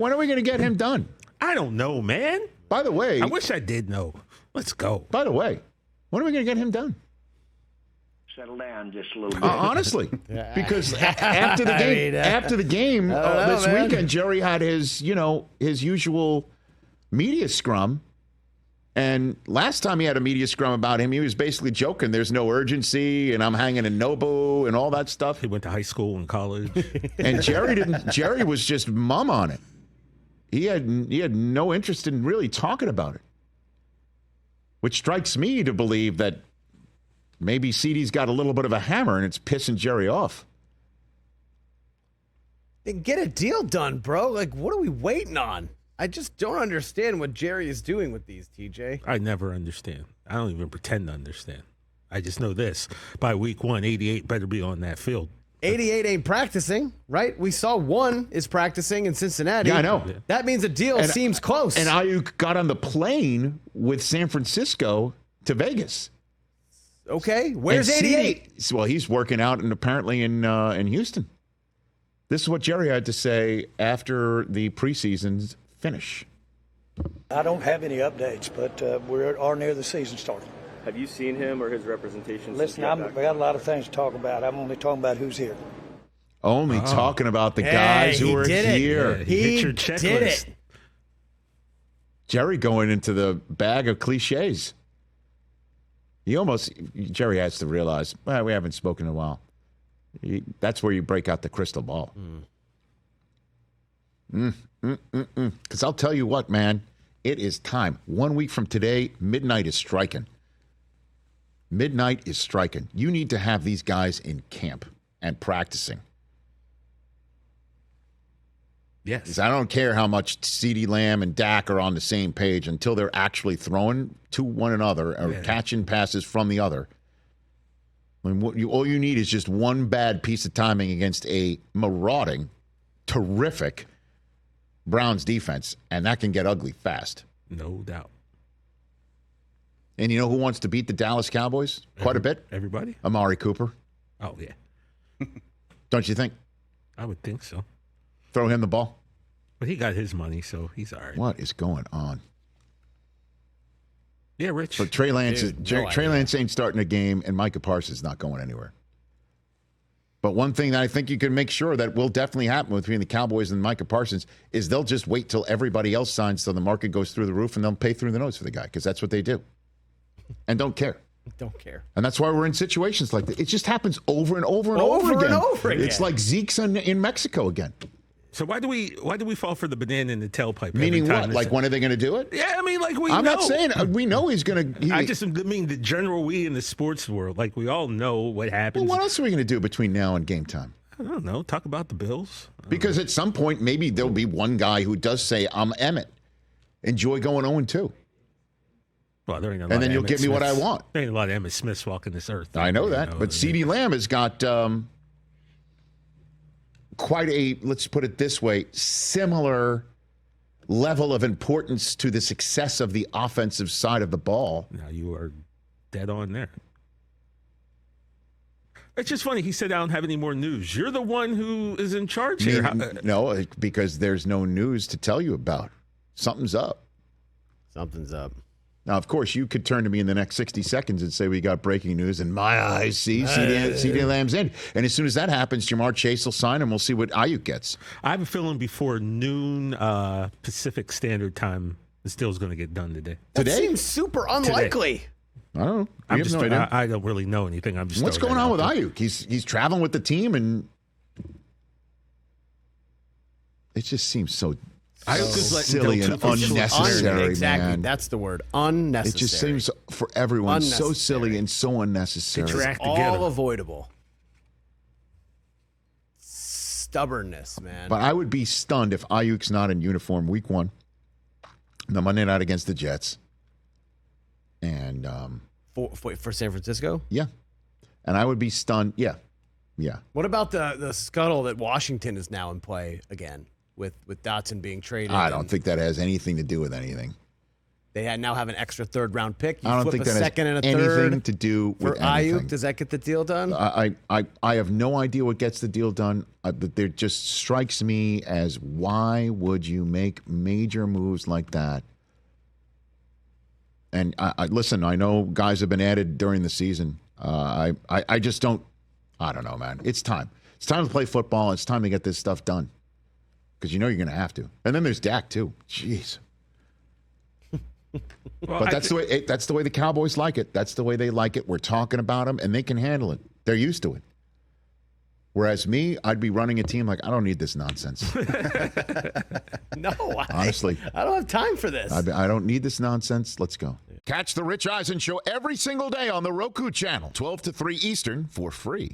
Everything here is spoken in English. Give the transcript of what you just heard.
When are we going to get him done? I don't know, man. By the way, I wish I did know. Let's go. By the way, when are we going to get him done? Settle down just a little bit. Honestly, because after the game this weekend, Jerry had his usual media scrum. And last time he had a media scrum about him, he was basically joking. There's no urgency, and I'm hanging in Nobu and all that stuff. He went to high school and college. And Jerry was just mum on it. He had no interest in really talking about it. Which strikes me to believe that maybe CeeDee's got a little bit of a hammer and it's pissing Jerry off. Then get a deal done, bro. Like, what are we waiting on? I just don't understand what Jerry is doing with these, TJ. I never understand. I don't even pretend to understand. I just know this. By week 1, 88 better be on that field. 88 ain't practicing, right? We saw one is practicing in Cincinnati. Yeah, I know. That means a deal seems close. And Aiyuk got on the plane with San Francisco to Vegas. Okay, where's And 88? Well, he's working out and apparently in Houston. This is what Jerry had to say after the preseason's finish. I don't have any updates, but we are near the season starting. Have you seen him or his representation? Listen, we got a lot of things to talk about. I'm only talking about who's here. Only talking about the guys who are here. Yeah, he hit your checklist. Did it. Jerry going into the bag of cliches. Jerry has to realize, well, we haven't spoken in a while. That's where you break out the crystal ball. Because I'll tell you what, man, it is time. 1 week from today, midnight is striking. Midnight is striking. You need to have these guys in camp and practicing. Yes. 'Cause I don't care how much CeeDee Lamb and Dak are on the same page until they're actually throwing to one another or catching passes from the other. I mean, all you need is just one bad piece of timing against a marauding, terrific Browns defense, and that can get ugly fast. No doubt. And you know who wants to beat the Dallas Cowboys quite a bit? Everybody? Amari Cooper. Oh, yeah. Don't you think? I would think so. Throw him the ball. But he got his money, so he's all right. What is going on? Yeah, Rich. But Trey Lance ain't starting a game, and Micah Parsons is not going anywhere. But one thing that I think you can make sure that will definitely happen between the Cowboys and Micah Parsons is they'll just wait till everybody else signs so the market goes through the roof, and they'll pay through the nose for the guy because that's what they do. And don't care. Don't care. And that's why we're in situations like that. It just happens over and over and over again. It's like Zeke's in Mexico again. So why do we fall for the banana in the tailpipe? Meaning what? Like, when are they going to do it? Yeah, I mean, like we know. I'm not saying we know he's going to. I just mean the general we in the sports world. Like, we all know what happens. Well, what else are we going to do between now and game time? I don't know. Talk about the Bills. Because at some point, maybe there'll be one guy who does say, I'm Emmett. Enjoy going 0-2. Well, there ain't a lot and then of you'll Emmitt give me what I Smiths. want. There ain't a lot of Emmitt Smiths walking this earth. I know that. But CeeDee Lamb has got quite a, let's put it this way, similar level of importance to the success of the offensive side of the ball. Now you are dead on there. It's just funny. He said, I don't have any more news. You're the one who is in charge here. No, because there's no news to tell you about. Something's up. Something's up. Now, of course, you could turn to me in the next 60 seconds and say we got breaking news. In my eyes, CeeDee Lamb's in. And as soon as that happens, Jamar Chase will sign and we'll see what Aiyuk gets. I have a feeling before noon Pacific Standard Time, the deal's going to get done today. That seems super unlikely. I don't know. I don't really know anything. I'm just What's going on with Aiyuk? He's traveling with the team, and it just seems so silly and unnecessary. Exactly, man. that's the word. Unnecessary. It just seems for everyone so silly and so unnecessary. It's all avoidable. Stubbornness, man. But I would be stunned if Aiyuk's not in uniform week 1, the Monday night against the Jets. And for San Francisco? Yeah. And I would be stunned. Yeah. What about the scuttle that Washington is now in play again with Dotson being traded? I don't think that has anything to do with anything. They now have an extra third-round pick. You I don't flip think a that second has and a anything third to do for with anything. Aiyuk. Does that get the deal done? I have no idea what gets the deal done. There just strikes me as why would you make major moves like that? And I listen. I know guys have been added during the season. I just don't. I don't know, man. It's time. It's time to play football. It's time to get this stuff done because you know you're going to have to. And then there's Dak too. Jeez. Well, But that's the way the Cowboys like it. That's the way they like it. We're talking about them, and they can handle it. They're used to it. Whereas me, I'd be running a team like, I don't need this nonsense. No, Honestly. I don't have time for this. I don't need this nonsense. Let's go. Catch the Rich Eisen Show every single day on the Roku channel, 12 to 3 Eastern, for free.